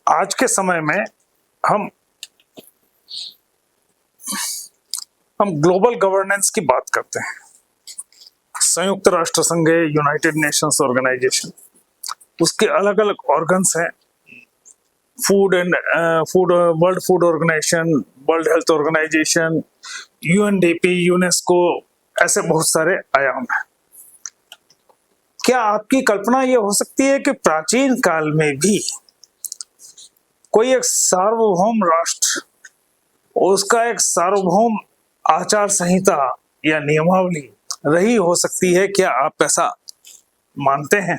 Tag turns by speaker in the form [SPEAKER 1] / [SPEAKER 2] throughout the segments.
[SPEAKER 1] आज के समय में हम ग्लोबल गवर्नेंस की बात करते हैं। संयुक्त राष्ट्र संघ, यूनाइटेड नेशंस ऑर्गेनाइजेशन, उसके अलग अलग ऑर्गन्स हैं। World food organization, world health organization, UNDP, UNESCO, ऐसे बहुत सारे आयाम हैं। क्या आपकी कल्पना यह हो सकती है कि प्राचीन काल में भी कोई एक सार्वभौम राष्ट्र, उसका एक सार्वभौम आचार संहिता या नियमावली रही हो सकती है? क्या आप ऐसा मानते हैं?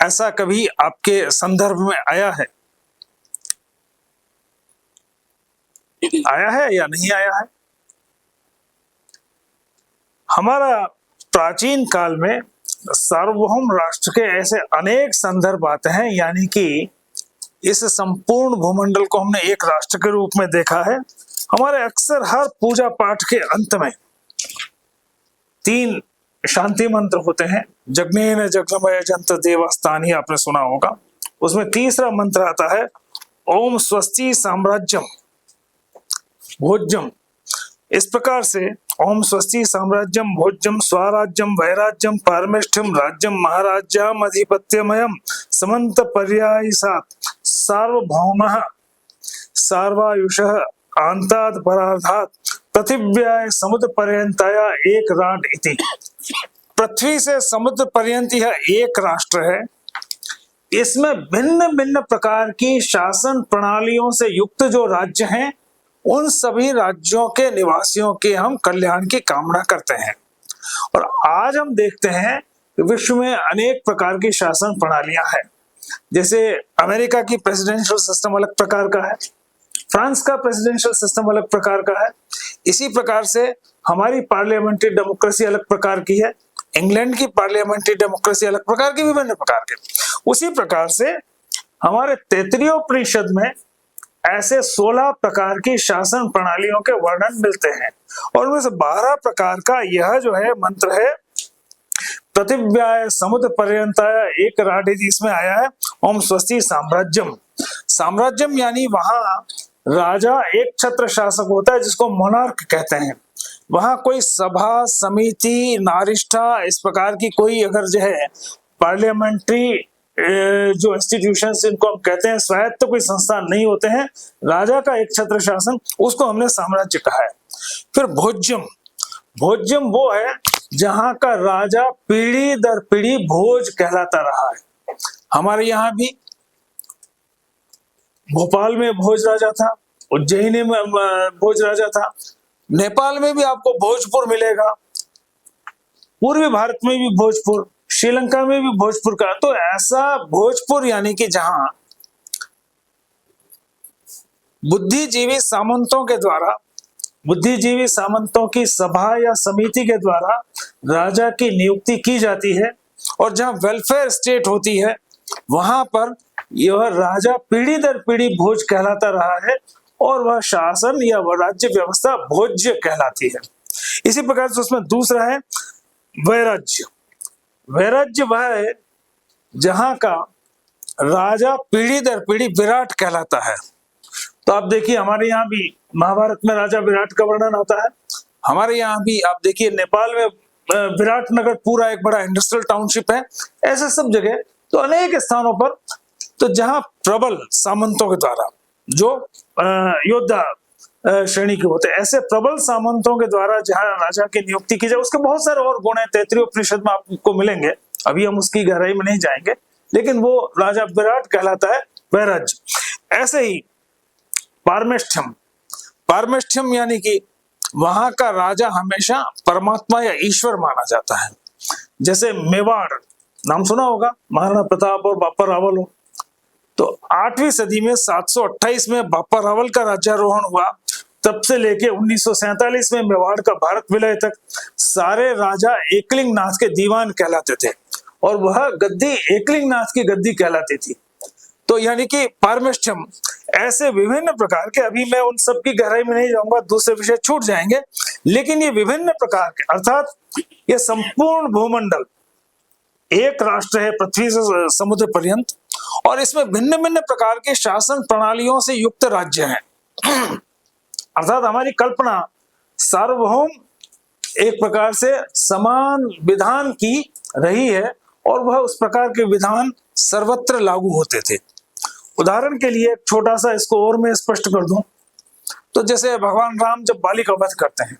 [SPEAKER 1] ऐसा कभी आपके संदर्भ में आया है या नहीं आया है? हमारा प्राचीन काल में सार्वभौम राष्ट्र के ऐसे अनेक संदर्भ आते हैं, यानी कि इस संपूर्ण भूमंडल को हमने एक राष्ट्र के रूप में देखा है। हमारे अक्सर हर पूजा पाठ के अंत में 3 शांति मंत्र होते हैं। जगनेन जगमय जंत देवस्थानी, आपने सुना होगा। उसमें तीसरा मंत्र आता है ओम स्वस्ति साम्राज्यम भोज्यम। इस प्रकार से ओम स्वस्ति साम्राज्यम भोज्यम स्वराज्यम वैराज्यम पारमेष्ठ्यम राज्यम महाराज्यम अधिपत्यमयम समंत पर्यायसात् सार्वभौमः सार्वायुषः आंतात् परार्धात् पृथिव्याय समुद्र पर्यंताय एक राट इति। पृथ्वी से समुद्र पर्यंत यह एक राष्ट्र है। इसमें भिन्न भिन्न प्रकार की शासन प्रणालियों से युक्त जो राज्य हैं, उन सभी राज्यों के निवासियों के हम कल्याण की कामना करते हैं। और आज हम देखते हैं कि विश्व में अनेक प्रकार की शासन प्रणालियां हैं। जैसे अमेरिका की प्रेसिडेंशियल सिस्टम अलग प्रकार का है, फ्रांस का प्रेसिडेंशियल सिस्टम अलग प्रकार का है। इसी प्रकार से हमारी पार्लियामेंट्री डेमोक्रेसी अलग प्रकार की है, इंग्लैंड की पार्लियामेंट्री डेमोक्रेसी अलग प्रकार की, विभिन्न प्रकार के। उसी प्रकार से हमारे तैत्तिरीयोपनिषद में ऐसे 16 प्रकार की शासन प्रणालियों के वर्णन मिलते हैं, और उनमें से 12 प्रकार का यह जो है मंत्र है पृथिव्याय समुद्र पर्यंताय एक राट, इसमें आया है ओम स्वस्ति साम्राज्यम। साम्राज्यम यानी वहां राजा एक छत्र शासक होता है, जिसको मोनार्क कहते हैं। वहां कोई सभा समिति नारिष्ठा इस प्रकार की कोई अगर जो है पार्लियामेंट्री जो इंस्टीट्यूशंस इनको हम कहते हैं स्वायत्त कोई संस्थान नहीं होते हैं। राजा का एक छत्र शासन, उसको हमने साम्राज्य कहा है। फिर भोज्यम, भोज्यम वो है जहां का राजा पीढ़ी दर पीढ़ी भोज कहलाता रहा है। हमारे यहाँ भी भोपाल में भोज राजा था, उज्जैन में भोज राजा था, नेपाल में भी आपको भोजपुर मिलेगा, पूर्वी भारत में भी भोजपुर, श्रीलंका में भी भोजपुर का। तो ऐसा भोजपुर यानी कि जहां बुद्धिजीवी सामंतों के द्वारा, बुद्धिजीवी सामंतों की सभा या समिति के द्वारा राजा की नियुक्ति की जाती है, और जहां वेलफेयर स्टेट होती है, वहां पर यह राजा पीढ़ी दर पीढ़ी भोज कहलाता रहा है, और वह शासन या वह राज्य व्यवस्था भोज्य कहलाती है। इसी प्रकार से उसमें दूसरा है वैराज्य। वैराज्य वह है जहां का राजा पीढ़ी दर पीढ़ी विराट कहलाता है। तो आप देखिए हमारे यहाँ भी महाभारत में राजा विराट का वर्णन आता है। हमारे यहाँ भी आप देखिए नेपाल में विराट नगर पूरा एक बड़ा इंडस्ट्रियल टाउनशिप है। ऐसे सब जगह तो अनेक स्थानों पर, तो जहां प्रबल सामंतों के द्वारा जो योद्धा श्रेणी के होते हैं, ऐसे प्रबल सामंतों के द्वारा जहां राजा की नियुक्ति की जाए, उसके बहुत सारे और गुण हैं, तैत्तिरीयोपनिषद में आपको मिलेंगे। अभी हम उसकी गहराई में नहीं जाएंगे, लेकिन वो राजा विराट कहलाता है वैराज्य। ऐसे ही पारमेष्ठ्यम, पारमेष्ठ्यम यानी कि वहां का राजा हमेशा परमात्मा या ईश्वर माना जाता है। जैसे मेवाड़, नाम सुना होगा, महाराणा प्रताप और बापा रावल हो। तो 8वीं सदी में 728 में बापा रावल का राज्यारोहण हुआ। तब से लेके 1947 में मेवाड़ का भारत विलय तक सारे राजा एकलिंग नाथ के दीवान कहलाते थे, और वह गद्दी एकलिंग नाथ की गद्दी कहलाती थी। तो यानी कि पारमेष्ठ्यम, ऐसे विभिन्न प्रकार के, अभी मैं उन सब की गहराई में नहीं जाऊंगा, दूसरे विषय छूट जाएंगे, लेकिन ये विभिन्न प्रकार के, अर्थात ये संपूर्ण भूमंडल एक राष्ट्र है पृथ्वी से समुद्र पर्यंत, और इसमें भिन्न भिन्न प्रकार के शासन प्रणालियों से युक्त राज्य हैं। अर्थात हमारी कल्पना सार्वभौम एक प्रकार से समान विधान की रही है और वह उस प्रकार के विधान सर्वत्र लागू होते थे। उदाहरण के लिए एक छोटा सा इसको और मैं स्पष्ट कर दूं तो जैसे भगवान राम जब बाली का वध करते हैं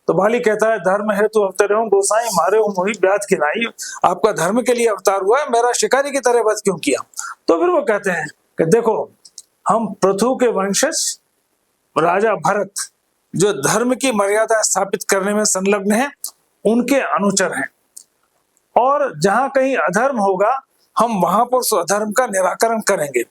[SPEAKER 1] तो बाली कहता है धर्म है तो अवतरे हूं गोसाई मारे हो मोहि ब्याज खिलाई, आपका धर्म के लिए अवतार हुआ है, मेरा शिकारी की तरह वध क्यों किया। तो फिर वो कहते हैं कि देखो हम पृथु के वंशज राजा भरत जो धर्म की मर्यादा स्थापित करने में संलग्न है उनके अनुचर हैं और जहां कहीं अधर्म होगा हम वहां पर उस अधर्म का निराकरण करेंगे।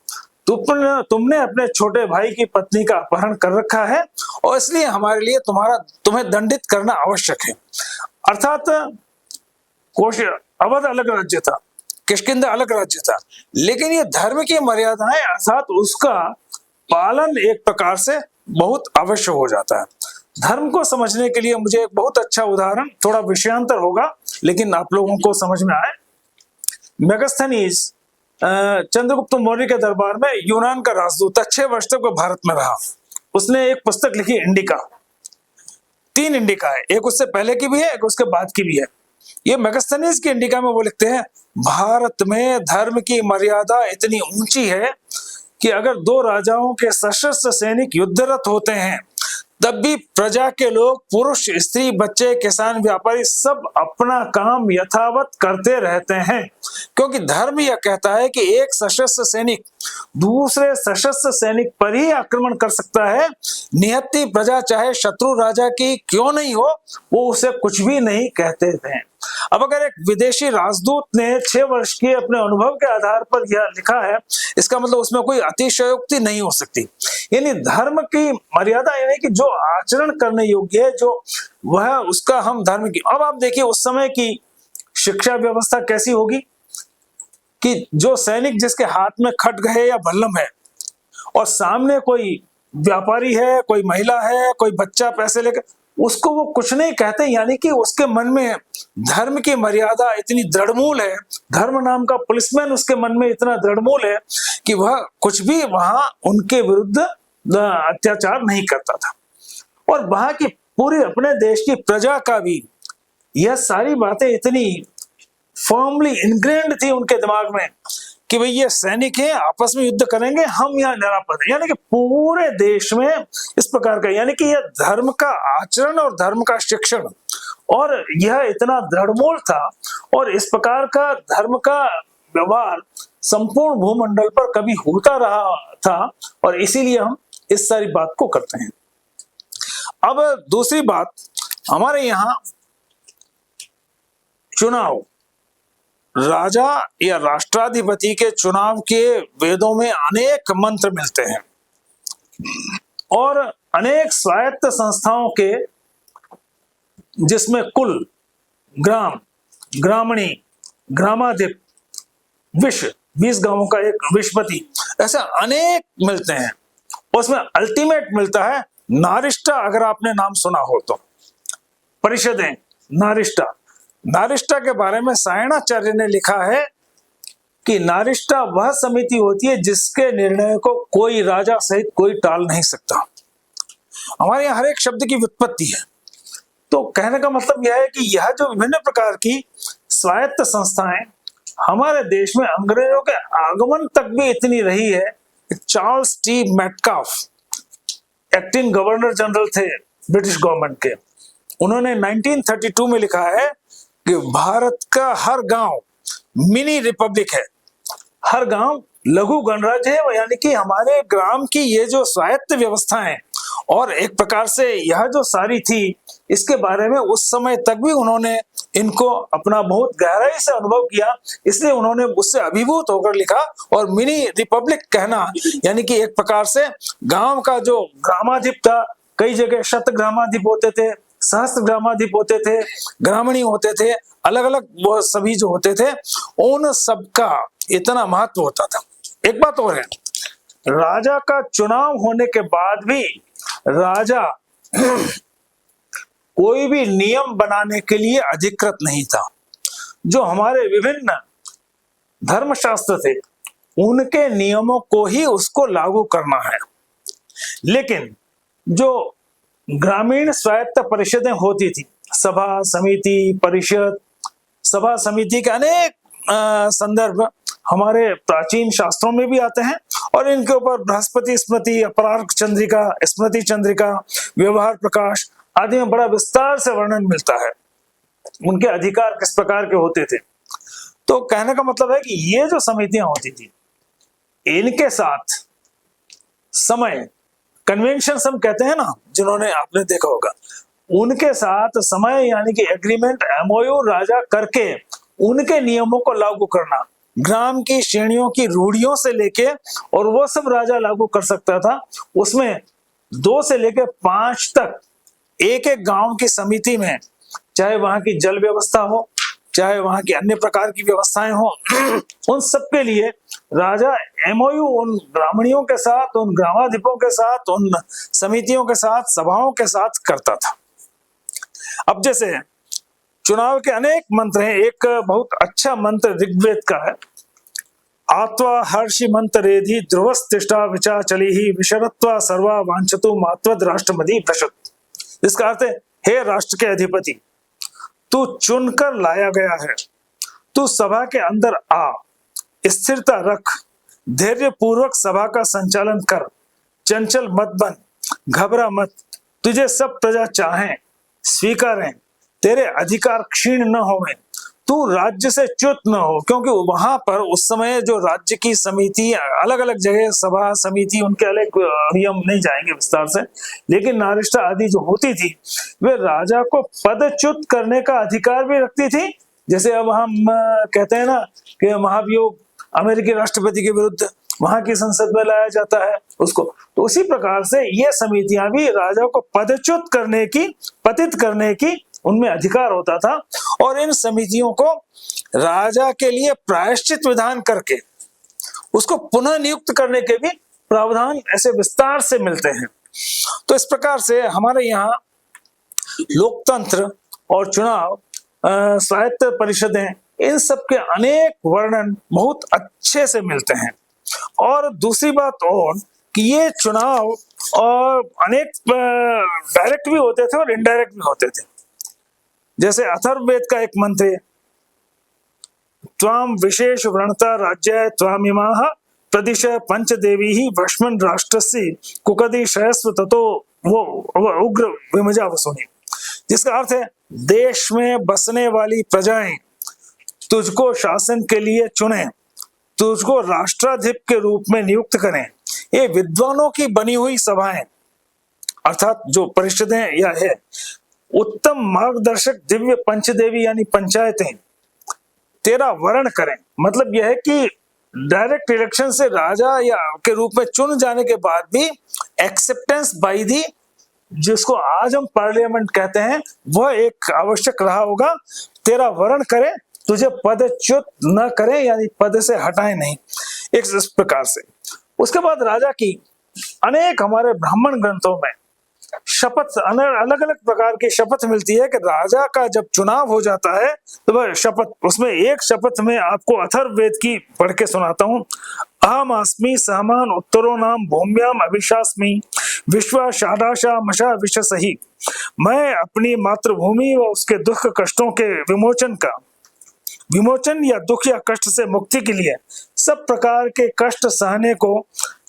[SPEAKER 1] तुमने अपने छोटे भाई की पत्नी का अपहरण कर रखा है और इसलिए हमारे लिए तुम्हें दंडित करना आवश्यक है। अर्थात अवध अलग राज्य था, किष्किंधा अलग राज्य था, लेकिन ये धर्म की मर्यादाएं अर्थात उसका पालन एक प्रकार से बहुत अवश्य हो जाता है। धर्म को समझने के लिए मुझे एक बहुत अच्छा उदाहरण, थोड़ा विषयांतर होगा लेकिन आप लोगों को समझ में आए। मेगास्थनीज चंद्रगुप्त मौर्य के दरबार में यूनान का राजदूत 6 वर्ष तक वो भारत में रहा। उसने एक पुस्तक लिखी इंडिका, 3 इंडिका है, एक उससे पहले की भी है एक उसके बाद की भी है। ये मेगास्थनीज की इंडिका में वो लिखते हैं भारत में धर्म की मर्यादा इतनी ऊंची है कि अगर 2 राजाओं के सशस्त्र सैनिक युद्धरत होते हैं तब भी प्रजा के लोग पुरुष स्त्री बच्चे किसान व्यापारी सब अपना काम यथावत करते रहते हैं, क्योंकि धर्म यह कहता है कि एक सशस्त्र सैनिक दूसरे सशस्त्र सैनिक पर ही आक्रमण कर सकता है। नियति प्रजा चाहे शत्रु राजा की क्यों नहीं हो वो उसे कुछ भी नहीं कहते थे। अब अगर एक विदेशी राजदूत ने 6 वर्ष के अपने अनुभव के आधार पर यह लिखा है, इसका मतलब उसमें कोई अतिशयोक्ति नहीं हो सकती। यानी धर्म की मर्यादा यानी कि जो आचरण करने योग्य है जो वह उसका हम धर्म की। अब आप देखिए उस समय की शिक्षा व्यवस्था कैसी होगी कि जो सैनिक जिसके हाथ में खड्ग है या भल्लम है और सामने कोई व्यापारी है, कोई महिला है, कोई बच्चा पैसे लेकर, उसको वो कुछ नहीं कहते, यानी कि उसके मन में धर्म की मर्यादा इतनी दृढ़मूल है, धर्म नाम का पुलिसमैन उसके मन में इतना दृढ़मूल है कि वह कुछ भी वहां उनके विरुद्ध अत्याचार नहीं करता था। और वहां की पूरी अपने देश की प्रजा का भी यह सारी बातें इतनी फर्मली इनग्रेन्ड थी उनके दिमाग में कि भाई ये सैनिक हैं, आपस में युद्ध करेंगे, हम यहाँ निरापद हैं। यानी कि पूरे देश में इस प्रकार का, यानी कि यह धर्म का आचरण और धर्म का शिक्षण और यह इतना दृढ़मूल था और इस प्रकार का धर्म का व्यवहार संपूर्ण भूमंडल पर कभी होता रहा था और इसीलिए हम इस सारी बात को करते हैं। अब दूसरी बात, हमारे यहाँ चुनाव, राजा या राष्ट्राधिपति के चुनाव के वेदों में अनेक मंत्र मिलते हैं और अनेक स्वायत्त संस्थाओं के, जिसमें कुल, ग्राम, ग्रामणी, ग्रामाधिप, विश्व, 20 गांवों का एक विश्वपति, ऐसे अनेक मिलते हैं। उसमें अल्टीमेट मिलता है नारिष्टा, अगर आपने नाम सुना हो तो, परिषदें, नारिष्टा। नारिष्टा के बारे में सायणाचार्य ने लिखा है कि नारिष्टा वह समिति होती है जिसके निर्णय को कोई राजा सहित कोई टाल नहीं सकता। हमारे यहाँ हर एक शब्द की व्युत्पत्ति है। तो कहने का मतलब यह है कि यह जो विभिन्न प्रकार की स्वायत्त संस्थाएं हमारे देश में अंग्रेजों के आगमन तक भी इतनी रही है। Charles T Metcalfe acting governor general थे ब्रिटिश गवर्नमेंट के, उन्होंने 1932 में लिखा है कि भारत का हर गांव मिनी रिपब्लिक है, हर गांव लघु गणराज्य है। यानी कि हमारे ग्राम की ये जो स्वायत्त व्यवस्था है और एक प्रकार से यह जो सारी थी, इसके बारे में उस समय तक भी उन्होंने इनको अपना बहुत गहराई से अनुभव किया, इसलिए उन्होंने उससे अभिभूत होकर लिखा। और मिनी रिपब्लिक कहना यानी कि एक प्रकार से गांव का जो ग्रामाधिप था, कई जगह शत ग्रामाधिप होते थे, सहस्त्र ग्रामाधिप होते थे, ग्रामणी होते थे, अलग अलग वो सभी जो होते थे, उन सबका इतना महत्व होता था। एक बात और है, राजा का चुनाव होने के बाद भी राजा कोई भी नियम बनाने के लिए अधिकृत नहीं था। जो हमारे विभिन्न धर्मशास्त्र थे उनके नियमों को ही उसको लागू करना है। लेकिन जो ग्रामीण स्वायत्त परिषदें होती थी, सभा समिति परिषद, सभा समिति के अनेक संदर्भ हमारे प्राचीन शास्त्रों में भी आते हैं और इनके ऊपर बृहस्पति स्मृति, अपरार्क चंद्रिका, स्मृति चंद्रिका, व्यवहार प्रकाश आदि में बड़ा विस्तार से वर्णन मिलता है, उनके अधिकार किस प्रकार के होते थे। तो कहने का मतलब है कि ये जो समितियां होती थी, इनके साथ समय, कन्वेंशन हम कहते हैं ना, जिन्होंने आपने देखा होगा, उनके साथ समय यानी कि एग्रीमेंट, एमओयू राजा करके उनके नियमों को लागू करना, ग्राम की श्रेणियों की रूढ़ियों से लेके, और वो सब राजा लागू कर सकता था। उसमें 2 से लेके 5 तक एक एक गांव की समिति में, चाहे वहां की जल व्यवस्था हो, चाहे वहां की अन्य प्रकार की व्यवस्थाएं हो, उन सब के लिए राजा एमओयू उन ब्राह्मणियों के साथ, उन ग्रामाधिपों के साथ, उन समितियों के साथ, सभाओं के साथ करता था। अब जैसे चुनाव के अनेक मंत्र हैं, एक बहुत अच्छा मंत्र ऋग्वेद का है, आत्वा हर्षि मंत्रेधि ध्रुवस्तिष्ठा विचाचली ही विशरत्वा सर्वा वांछतु मात्वद राष्ट्रमदि भ्रशत। इसका अर्थ है, हे राष्ट्र के अधिपति, तू चुनकर लाया गया है, तू सभा के अंदर आ, स्थिरता रख, धैर्य पूर्वक सभा का संचालन कर, चंचल मत बन, घबरा मत, तुझे सब प्रजा चाहें, स्वीकारें, तेरे अधिकार क्षीण न होवें, तू राज्य से च्युत न हो। क्योंकि वहां पर उस समय जो राज्य की समिति, अलग अलग जगह सभा समिति, उनके अलग नियम नहीं जाएंगे विस्तार से, लेकिन नारिष्ठा आदि जो होती थी, वे राजा को पदच्युत करने का अधिकार भी रखती थी। जैसे अब हम कहते हैं ना कि महाभियोग अमेरिकी राष्ट्रपति के विरुद्ध वहां की संसद में लाया जाता है उसको, तो उसी प्रकार से ये समितियां भी राजा को पदच्युत करने की, पतित करने की उनमें अधिकार होता था। और इन समितियों को राजा के लिए प्रायश्चित विधान करके उसको पुनः नियुक्त करने के भी प्रावधान ऐसे विस्तार से मिलते हैं। तो इस प्रकार से हमारे यहाँ लोकतंत्र और चुनाव, स्वायत्त परिषदें, इन सब के अनेक वर्णन बहुत अच्छे से मिलते हैं। और दूसरी बात और कि ये चुनाव और अनेक डायरेक्ट भी होते थे और इनडायरेक्ट भी होते थे। जैसे अथर्ववेद का एक मंत्र है, त्वाम विशेष व्रणता राज्य त्वामिमाः प्रदिश पंचदेवी ही वश्मन राष्ट्रस्य कुकदि शयस्व ततो वो उग्र विमजा वसुनी। जिसका अर्थ है, देश में बसने वाली प्रजाएं तुझको शासन के लिए चुने, तुझको राष्ट्राधिप के रूप में नियुक्त करें। ये विद्वानों की बनी हुई सभाएं, अर्थात जो परिषदें या है, उत्तम मार्गदर्शक दिव्य पंचदेवी यानी पंचायतें तेरा वर्ण करें। मतलब यह है कि डायरेक्ट इलेक्शन से राजा या के रूप में चुन जाने के बाद भी एक्सेप्टेंस बाय दी, जिसको आज हम पार्लियामेंट कहते हैं, वह एक आवश्यक रहा होगा। तेरा वर्ण करें, तुझे पदच्युत न करें, यानी पद से हटाए नहीं, एक इस प्रकार से। उसके बाद राजा की अनेक हमारे ब्राह्मण ग्रंथों में शपथ, अलग अलग प्रकार की शपथ मिलती है कि राजा का जब चुनाव हो जाता है तो वह शपथ, उसमें एक शपथ में आपको अथर्ववेद की पढ़ के सुनाता हूँ। अहम अस्मि सहमान उत्तरो नाम भूम्याम अभिशास्मि विश्वा शादाशा मशा विशसहि। मैं अपनी मातृभूमि व उसके दुख कष्टों के विमोचन या दुख या कष्ट से मुक्ति के लिए सब प्रकार के कष्ट सहने को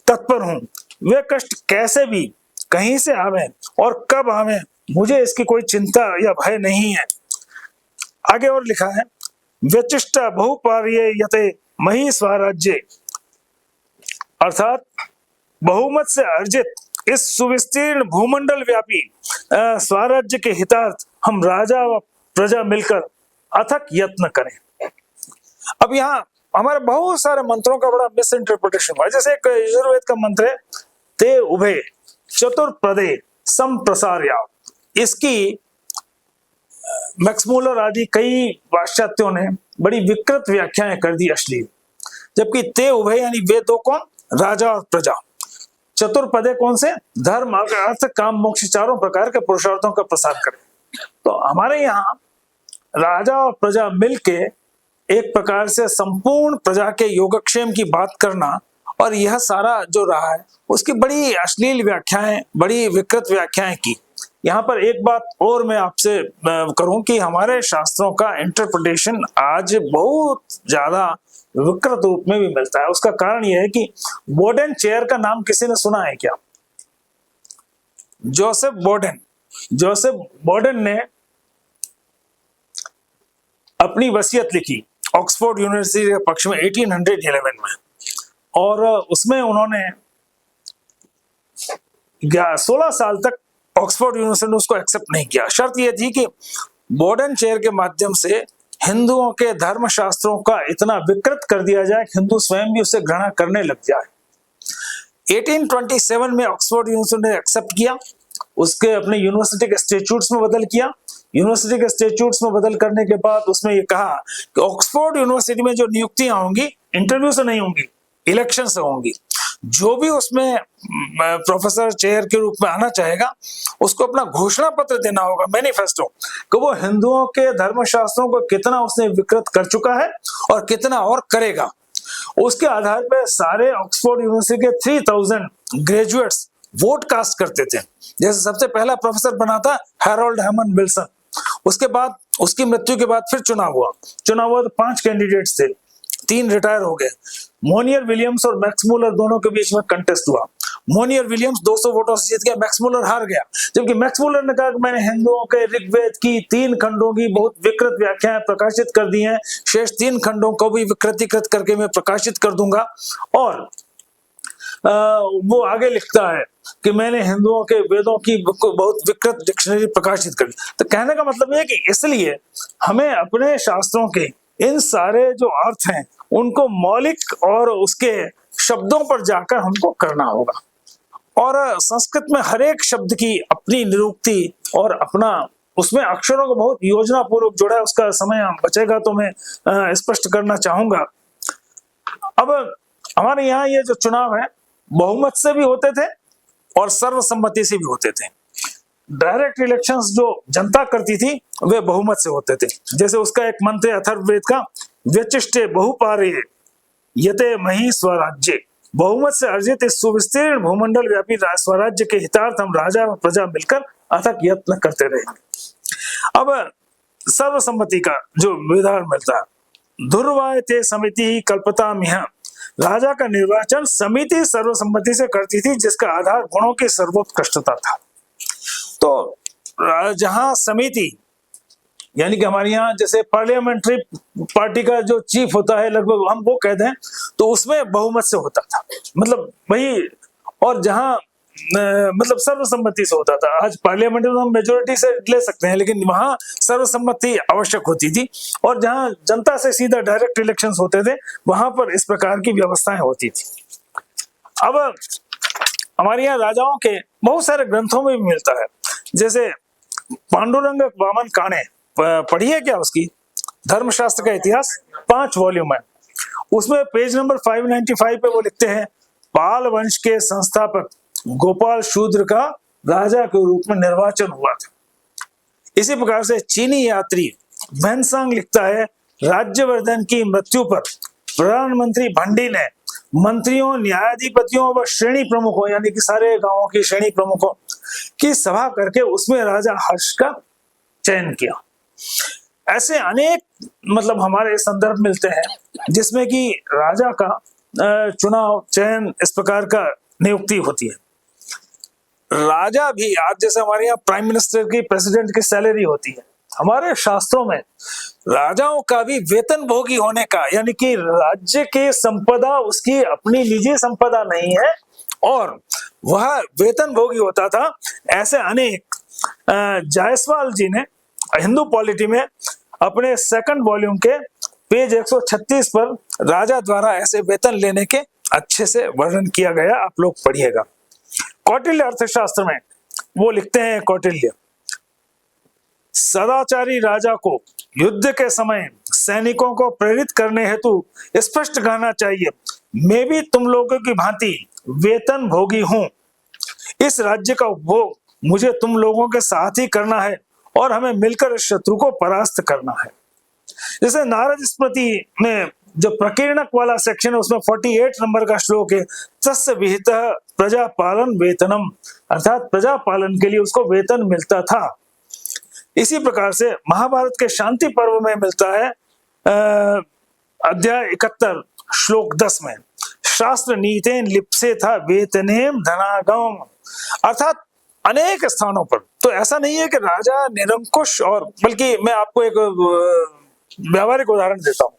[SPEAKER 1] तत्पर हूँ। वे कष्ट कैसे भी कहीं से आवे और कब आवे, मुझे इसकी कोई चिंता या भय नहीं है। आगे और लिखा है, व्यचिष्ट बहुपार्ये यते मही स्वराज्य, अर्थात बहुमत से अर्जित इस सुविस्तीर्ण भूमंडल व्यापी स्वराज्य के हितार्थ हम राजा व प्रजा मिलकर अथक यत्न करें। अब यहाँ हमारे बहुत सारे मंत्रों का बड़ा मिस इंटरप्रिटेशन हुआ है। जैसे एक यजुर्वेद का मंत्र है, ते उभे चतुर्प्रदे संप्रसार्या। इसकी मैक्स मूलर आदि कई पाश्चात्यों ने बड़ी विकृत व्याख्याएं कर दी अश्लील। जबकि ते उभय यानी वे दो कौन, राजा और प्रजा। चतुर्पदे कौन से, धर्म अर्थ काम मोक्ष चारों प्रकार के पुरुषार्थों का प्रसार करें। तो हमारे यहाँ राजा और प्रजा मिलके एक प्रकार से संपूर्ण प्रजा के योगक्षेम की बात करना, और यह सारा जो रहा है उसकी बड़ी अश्लील व्याख्याएं, बड़ी विकृत व्याख्याएं की। यहाँ पर एक बात और मैं आपसे करूं कि हमारे शास्त्रों का इंटरप्रिटेशन आज बहुत ज्यादा विकृत रूप में भी मिलता है। उसका कारण यह है कि बोडेन चेयर का नाम किसी ने सुना है क्या? जोसेफ बोडेन ने अपनी वसीयत लिखी ऑक्सफोर्ड यूनिवर्सिटी के पक्ष में 1811 में, और उसमें उन्होंने 16 साल तक ऑक्सफोर्ड यूनिवर्सिटी ने उसको एक्सेप्ट नहीं किया। शर्त यह थी कि बोडेन चेयर के माध्यम से हिंदुओं के धर्म शास्त्रों का इतना विकृत कर दिया जाए कि हिंदू स्वयं भी उसे घृणा करने लग जाए। 1827 में ऑक्सफोर्ड यूनिवर्सिटी ने एक्सेप्ट किया, उसके अपने यूनिवर्सिटी के स्टेट्यूट्स में बदल किया। यूनिवर्सिटी के स्टेट्यूट्स में बदल करने के बाद उसमें ये कहा कि ऑक्सफोर्ड यूनिवर्सिटी में जो नियुक्तियां होंगी इंटरव्यू से नहीं होंगी, इलेक्शन से होंगी। जो भी उसमें प्रोफेसर चेयर के रूप में आना चाहेगा उसको अपना घोषणा पत्र देना होगा, मैनिफेस्टो, कि वो हिंदुओं के धर्मशास्त्रों को कितना उसने विकृत कर चुका है और कितना और करेगा। उसके आधार पर सारे ऑक्सफोर्ड यूनिवर्सिटी के 3000 ग्रेजुएट्स वोट कास्ट करते थे। जैसे सबसे पहला प्रोफेसर बना था हैरोल्ड हेमन विल्सन, उसके बाद उसकी मृत्यु के बाद फिर चुनाव हुआ तो 5 कैंडिडेट्स थे, 3 रिटायर हो गए। मोनियर विलियम्स और मैक्स मूलर दोनों के बीच में कंटेस्ट हुआ। मोनियर विलियम्स 200 वोटों से जीत गया, मैक्स मूलर हार गया। जबकि मैक्स मूलर ने कहा कि मैंने हिंदुओं के ऋग्वेद की 3 खंडों की बहुत विकृत व्याख्याएं प्रकाशित कर दी हैं, शेष 3 खंडों को भी विकृतीकृत करके मैं प्रकाशित कर दूंगा। और वो आगे लिखता है कि मैंने हिंदुओं के वेदों की बहुत विकृत डिक्शनरी प्रकाशित कर दी। तो कहने का मतलब है कि इसलिए हमें अपने शास्त्रों के इन सारे जो अर्थ हैं उनको मौलिक और उसके शब्दों पर जाकर हमको करना होगा। और संस्कृत में हर एक शब्द की अपनी निरुक्ति और अपना उसमें अक्षरों को बहुत योजना पूर्वक जोड़ा है। उसका समय बचेगा तो मैं स्पष्ट करना चाहूंगा। अब हमारे यहाँ ये जो चुनाव है बहुमत से भी होते थे और सर्वसम्मति से भी होते थे। डायरेक्ट इलेक्शंस जो जनता करती थी वे बहुमत से होते थे। जैसे उसका एक मंत्र है अथर्ववेद का, व्यचिष्टे बहुपारे यते मही स्वराज्य, बहुमत से अर्जित इस सुविस्तीर्ण भूमंडल व्यापी स्वराज्य के हितार्थ हम राजा व प्रजा मिलकर अथक यत्न करते रहेंगे। अब सर्वसम्मति का जो विधान मिलता है, दुर्वायते समिति ही कल्पता मिह, राजा का निर्वाचन समिति सर्वसम्मति से करती थी जिसका आधार गुणों की सर्वोत्कृष्टता था। तो जहां समिति यानी कि हमारे यहाँ जैसे पार्लियामेंट्री पार्टी का जो चीफ होता है लगभग हम वो कहते हैं, तो उसमें बहुमत से होता था, मतलब वही। और जहां मतलब सर्वसम्मति से होता था। आज पार्लियामेंट में हम मेजोरिटी से ले सकते हैं, लेकिन वहां सर्वसम्मति आवश्यक होती थी। और जहां जनता से सीधा डायरेक्ट इलेक्शंस होते थे वहां पर इस प्रकार की व्यवस्थाएं होती थी। अब हमारे यहाँ राजाओं के बहुत सारे ग्रंथों में भी मिलता है, जैसे पांडुरंग वामन काणे, पढ़िए क्या उसकी धर्मशास्त्र का इतिहास, 5 वॉल्यूम है। उसमें पेज नंबर 595 पे वो लिखते हैं, पाल वंश के संस्थापक गोपाल शूद्र का राजा के रूप में निर्वाचन हुआ था। इसी प्रकार से चीनी यात्री वैनसांग लिखता है, राज्यवर्धन की मृत्यु पर प्रधानमंत्री भंडी ने मंत्रियों, न्यायाधिपतियों व श्रेणी प्रमुखों यानी कि सारे गांवों की श्रेणी प्रमुखों की सभा करके उसमें राजा हर्ष का चयन किया। ऐसे अनेक मतलब हमारे संदर्भ मिलते हैं जिसमें कि राजा का चुनाव, चयन इस प्रकार का नियुक्ति होती है। राजा भी आज जैसे हमारे यहाँ प्राइम मिनिस्टर की, प्रेसिडेंट की सैलरी होती है, हमारे शास्त्रों में राजाओं का भी वेतन भोगी होने का, यानी कि राज्य की संपदा उसकी अपनी निजी संपदा नहीं है और वह वेतन भोगी होता था। ऐसे अनेक जायसवाल जी ने हिंदू पॉलिटी में अपने 2nd वॉल्यूम के पेज 136 पर राजा द्वारा ऐसे वेतन लेने के अच्छे से वर्णन किया गया, आप लोग पढ़िएगा। कौटिल्य अर्थशास्त्र में वो लिखते हैं, कौटिल्य, सदाचारी राजा को युद्ध के समय सैनिकों को प्रेरित करने हेतु स्पष्ट कहना चाहिए, मैं भी तुम लोगों की भांति वेतन भोगी हूं। इस राज्य का उपभोग मुझे तुम लोगों के साथ ही करना है और हमें मिलकर इस शत्रु को परास्त करना है। जैसे नारद स्मृति में जो प्रकीर्णक वाला सेक्शन है उसमें 48 नंबर का श्लोक है, तस्य विहितः प्रजापालन वेतनम, अर्थात प्रजापालन के लिए उसको वेतन मिलता था। इसी प्रकार से महाभारत के शांति पर्व में मिलता है अध्याय 71 श्लोक 10 में, शास्त्र नीतेन लिप्से था वेतनेम धनागम, अर्थात अनेक स्थानों पर। तो ऐसा नहीं है कि राजा निरंकुश, और बल्कि मैं आपको एक व्यावहारिक उदाहरण देता हूँ।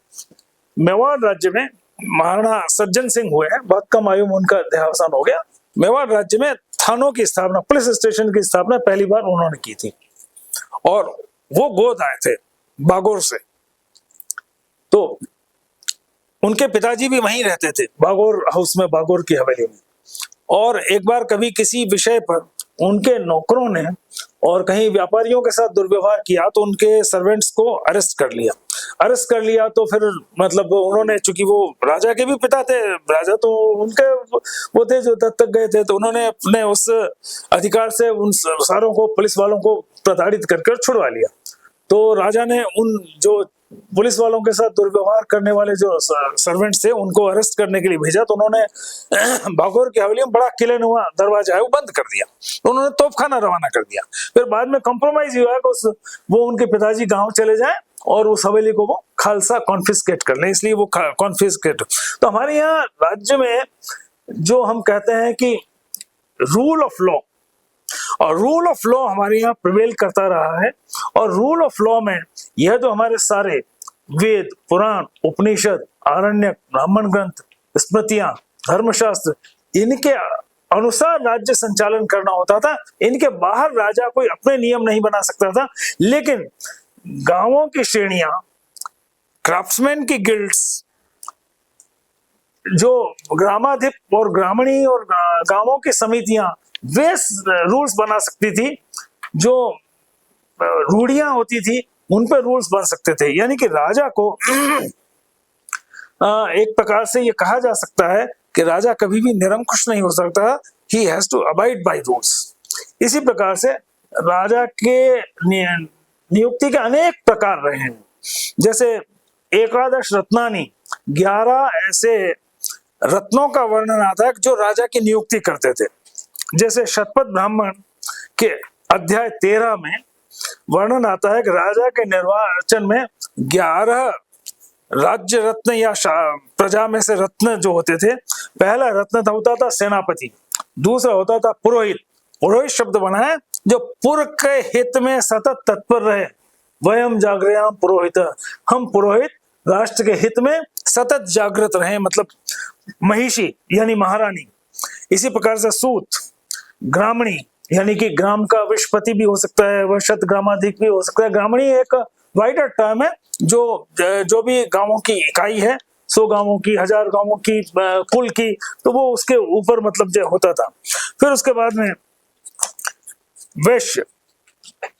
[SPEAKER 1] मेवाड़ राज्य में महाराणा सज्जन सिंह हुए हैं, बहुत कम आयु में उनका देहावसान हो गया। मेवाड़ राज्य में थानों की स्थापना, पुलिस स्टेशन की स्थापना पहली बार उन्होंने की थी, और वो गोद आए थे बागोर से। तो उनके पिताजी भी वहीं रहते थे, बागोर हाउस में, बागोर की हवेली में। और एक बार कभी किसी विषय पर उनके नौकरों ने और कहीं व्यापारियों के साथ दुर्व्यवहार किया तो उनके सर्वेंट्स को अरेस्ट कर लिया। तो फिर मतलब उन्होंने, चूंकि वो राजा के भी पिता थे, राजा तो उनके वो थे जो दत्तक गए थे, तो उन्होंने अपने उस अधिकार से उन सारों को, पुलिस वालों को प्रताड़ित करके छुड़वा लिया। तो राजा ने उन जो पुलिस वालों के साथ दुर्व्यवहार करने वाले जो सर्वेंट्स थे उनको अरेस्ट करने के लिए भेजा। तो उन्होंने बागोर की हवेली में बड़ा किलेनुमा दरवाजा है वो बंद कर दिया, तो उन्होंने तोपखाना रवाना कर दिया। फिर बाद में कॉम्प्रोमाइज हुआ कि वो उनके पिताजी गांव चले जाएं और उस हवेली को वो खालसा कॉन्फिस्केट कर लें, इसलिए वो कॉन्फिस्केट। तो हमारे यहाँ राज्य में जो हम कहते हैं कि रूल ऑफ लॉ, और रूल ऑफ लॉ हमारे यहाँ प्रिवेल करता रहा है। और रूल ऑफ लॉ में यह तो हमारे सारे वेद, पुराण, उपनिषद, आरण्यक, ब्राह्मण ग्रंथ, स्मृतियां, धर्मशास्त्र, इनके अनुसार राज्य संचालन करना होता था। इनके बाहर राजा कोई अपने नियम नहीं बना सकता था। लेकिन गांवों की श्रेणियां, क्राफ्ट्समैन की गिल्ड्स, जो ग्रामाधिप और ग्रामणी और गांवों की समितियां, वे रूल्स बना सकती थी। जो रूढ़ियां होती थी उन पर रूल्स बन सकते थे। यानी कि राजा को एक प्रकार से ये कहा जा सकता है कि राजा कभी भी निरंकुश नहीं हो सकता, he has to abide by rules. इसी प्रकार से राजा के नियुक्ति के अनेक प्रकार रहे हैं। जैसे एकादश रत्नानी, 11 ऐसे रत्नों का वर्णन आता है जो राजा की नियुक्ति करते थे। जैसे शतपथ ब्राह्मण के अध्याय 13 में वर्णन आता है कि राजा के निर्वाचन में 11 राज्य रत्न या प्रजा में से रत्न जो होते थे, पहला रत्न होता था सेनापति, दूसरा होता था पुरोहित। पुरोहित शब्द बना है जो पुर के हित में सतत तत्पर रहे, वयम जागृयाम पुरोहित, हम पुरोहित राष्ट्र के हित में सतत जागृत रहे, मतलब महिषी यानी महारानी। इसी प्रकार से सूत, ग्रामणी यानी कि ग्राम का विश्वपति भी हो सकता है, वह शत ग्रामाधिक भी हो सकता है। ग्रामणी एक वाइडर टर्म है जो भी गांवों की इकाई है, 100 गांवों की, 1000 गांवों की, कुल की, तो वो उसके ऊपर मतलब जो होता था। फिर उसके बाद में वैश्य,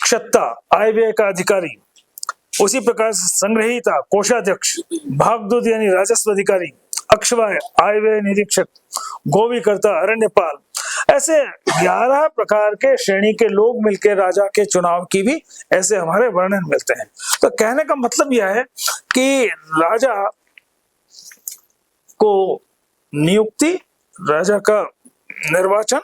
[SPEAKER 1] क्षत्ता, आय व्यय का अधिकारी, उसी प्रकार से संग्रहीता, कोषाध्यक्ष, भागदूत यानी राजस्व अधिकारी, अक्षवाय, आय व्यय निरीक्षक, गोवीकर्ता, अरण्यपाल, ऐसे 11 प्रकार के श्रेणी के लोग मिलकर राजा के चुनाव की भी ऐसे हमारे वर्णन मिलते हैं। तो कहने का मतलब यह है कि राजा को नियुक्ति, राजा का निर्वाचन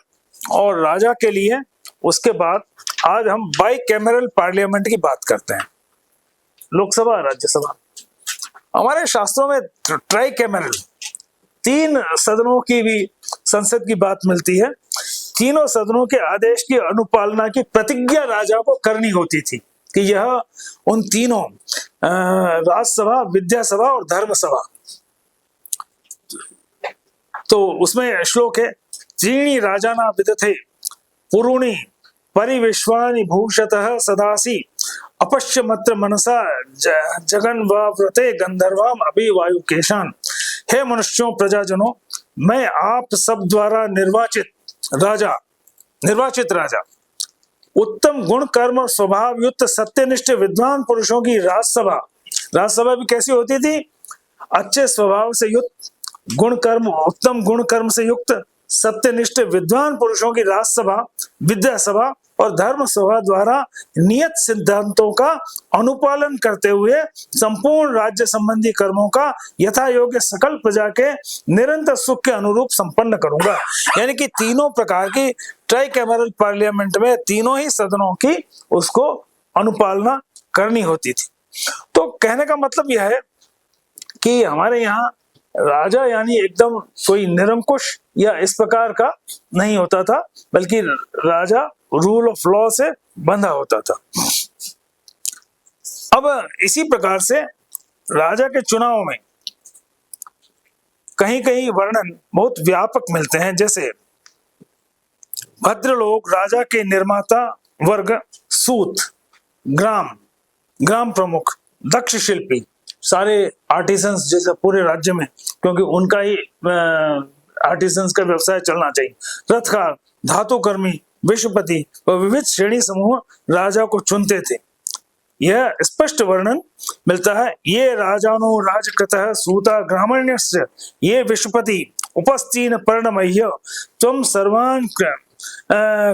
[SPEAKER 1] और राजा के लिए उसके बाद आज हम बाई कैमरल पार्लियामेंट की बात करते हैं, लोकसभा, राज्यसभा। हमारे शास्त्रों में ट्राई कैमरल 3 सदनों की भी संसद की बात मिलती है। तीनों सदनों के आदेश की अनुपालना की प्रतिज्ञा राजा को करनी होती थी कि यह उन तीनों राज्यसभा, विद्यासभा और धर्मसभा। तो उसमें श्लोक है, त्रीणि राजाना विदथे पुरुणी परिविश्वानि भूषतः सदासी अपश्यमत्र मनसा जगन्वाव्रते गंधर्वाम अभिवायुकेशान। हे मनुष्यों, प्रजाजनों, मैं आप सब द्वारा निर्वाचित राजा, उत्तम गुण कर्म और स्वभाव युक्त सत्यनिष्ठ विद्वान पुरुषों की राजसभा भी कैसी होती थी? अच्छे स्वभाव से युक्त, गुण कर्म, उत्तम गुण कर्म से युक्त, सत्यनिष्ठ विद्वान पुरुषों की राजसभा, विद्यासभा और धर्म सभा द्वारा नियत सिद्धांतों का अनुपालन करते हुए संपूर्ण राज्य संबंधी कर्मों का यथा योग्य सकल प्रजा के निरंतर सुख के अनुरूप संपन्न करूंगा। यानी कि तीनों प्रकार की ट्राइकैमरल पार्लियामेंट में तीनों ही सदनों की उसको अनुपालना करनी होती थी। तो कहने का मतलब यह है कि हमारे यहाँ राजा यानी एकदम कोई निरंकुश या इस प्रकार का नहीं होता था, बल्कि राजा रूल ऑफ लॉ से बंधा होता था। अब इसी प्रकार से राजा के चुनाव में कहीं कहीं वर्णन बहुत व्यापक मिलते हैं, जैसे भद्रलोक राजा के निर्माता वर्ग, सूत, ग्राम प्रमुख, दक्ष शिल्पी, सारे आर्टिसंस जैसे पूरे राज्य में, क्योंकि उनका ही आर्टिसंस का व्यवसाय चलना चाहिए, रथकार, धातुकर्मी, विश्वपति व विविध श्रेणी समूह राजा को चुनते थे। यह स्पष्ट वर्णन मिलता है, ये राजानो राजकृतः सूता ग्रामण्यस्य ये विश्वपति उपस्तीन पर्णमह्य त्वं सर्वान्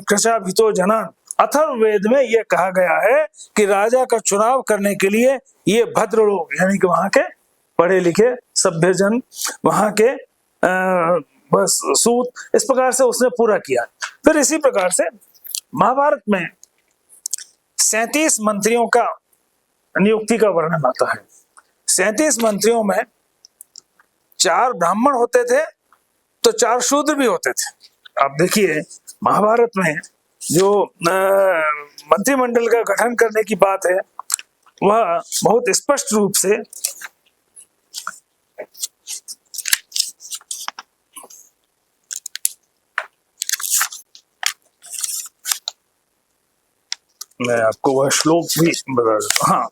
[SPEAKER 1] कृशाभितो जनान्। अथर्ववेद में यह कहा गया है कि राजा का चुनाव करने के लिए ये भद्र लोग यानी कि वहां के पढ़े लिखे सभ्य जन, वहां के बस सूत, इस प्रकार से उसने पूरा किया। फिर इसी प्रकार से महाभारत में 37 मंत्रियों का नियुक्ति का वर्णन आता है। 37 मंत्रियों में 4 ब्राह्मण होते थे तो 4 शूद्र भी होते थे। आप देखिए महाभारत में जो मंत्रिमंडल का गठन करने की बात है वह बहुत स्पष्ट रूप से मैं आपको वह श्लोक भी बता देता हूं। हाँ,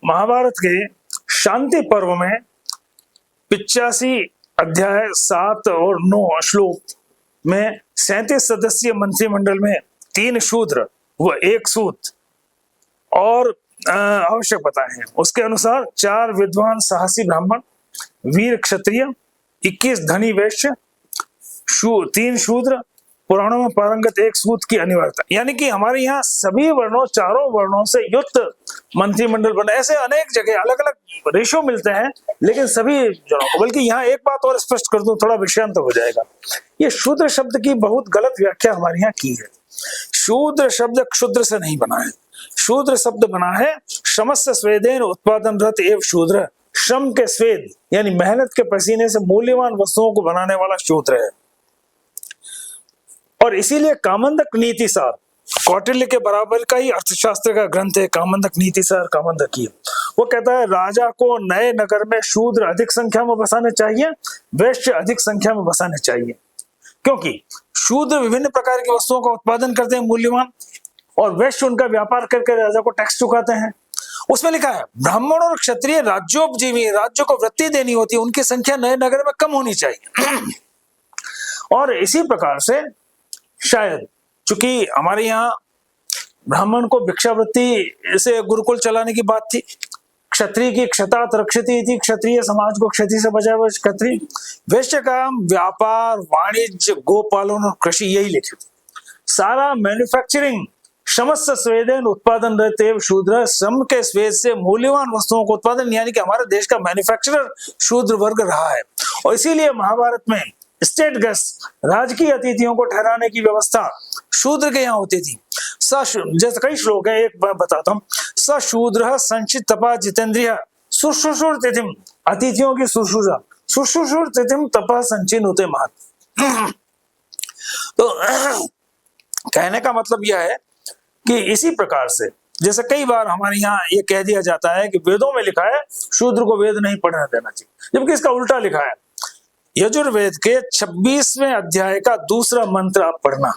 [SPEAKER 1] महाभारत के शांति पर्व में 85 अध्याय 7 और 9 श्लोक में 37 सदस्यीय मंत्रिमंडल में 3 शूद्र व 1 सूत और आवश्यक बताए हैं। उसके अनुसार 4 विद्वान साहसी ब्राह्मण, वीर क्षत्रिय, 21 धनी वैश्य, 3 शूद्र, पुराणों में पारंगत 1 सूत की अनिवार्यता। यानी कि हमारे यहाँ सभी वर्णों, चारों वर्णों से युक्त मंत्रिमंडल बने। ऐसे अनेक जगह अलग अलग रेशो मिलते हैं, लेकिन सभी जनों को। बल्कि यहाँ एक बात और स्पष्ट कर दूं, थोड़ा विषयांत हो जाएगा। ये शूद्र शब्द की बहुत गलत व्याख्या हमारे यहाँ की है। शूद्र शब्द क्षुद्र से नहीं बना है। शूद्र शब्द बना है श्रमस्य स्वेदेन उत्पादन रत एवं शूद्र। श्रम के स्वेद यानी मेहनत के पसीने से मूल्यवान वस्तुओं को बनाने वाला शूद्र है। और इसीलिए कामंदक नीतिसार कौटिल्य के बराबर का ही अर्थशास्त्र का ग्रंथ है कामंदक नीतिसार कामंदकीय। वो कहता है राजा को नए नगर में शूद्र अधिक संख्या में बसाने चाहिए, वैश्य अधिक संख्या में बसाने चाहिए, क्योंकि शूद्र विभिन्न प्रकार की वस्तुओं का उत्पादन करते हैं मूल्यवान, और वैश्य उनका व्यापार करके राजा को टैक्स चुकाते हैं। उसमें लिखा है ब्राह्मण और क्षत्रिय राज्योपजीवी, राज्य को वृत्ति देनी होती है, उनकी संख्या नए नगर में कम होनी चाहिए। और इसी प्रकार से शायद चूंकि हमारे यहाँ ब्राह्मण को भिक्षावृत्ति से गुरुकुल चलाने की बात थी, क्षत्रिय की क्षतात रक्षति थी, क्षत्रिय समाज को क्षति से बचाए हुए क्षत्रिय, वैश्य का व्यापार, वाणिज्य, गोपालन और कृषि, यही लिखे। सारा मैन्युफैक्चरिंग श्रमस्य स्वेदेन उत्पादन रहते शूद्र, श्रम के स्वेद से मूल्यवान वस्तुओं को उत्पादन, यानी कि हमारे देश का मैन्युफैक्चरर शूद्र वर्ग रहा है। और इसीलिए महाभारत में स्टेट गेस्ट, राजकीय अतिथियों को ठहराने की व्यवस्था शूद्र के यहाँ होती थी। जैसे कई श्लोक है, एक बार बताता हूँ। स शूद्र संचित तपा जितेंद्रिय सुश्रुषुर तिथिम, अतिथियों की शुश्रूषा, सुश्रुषुर तिथिम तपा संचिन होते महत्। तो कहने का मतलब यह है कि इसी प्रकार से जैसे कई बार हमारे यहाँ ये कह दिया जाता है कि वेदों में लिखा है शूद्र को वेद नहीं पढ़ने देना चाहिए, जबकि इसका उल्टा लिखा है। यजुर्वेद के 26वें अध्याय का दूसरा मंत्र आप पढ़ना,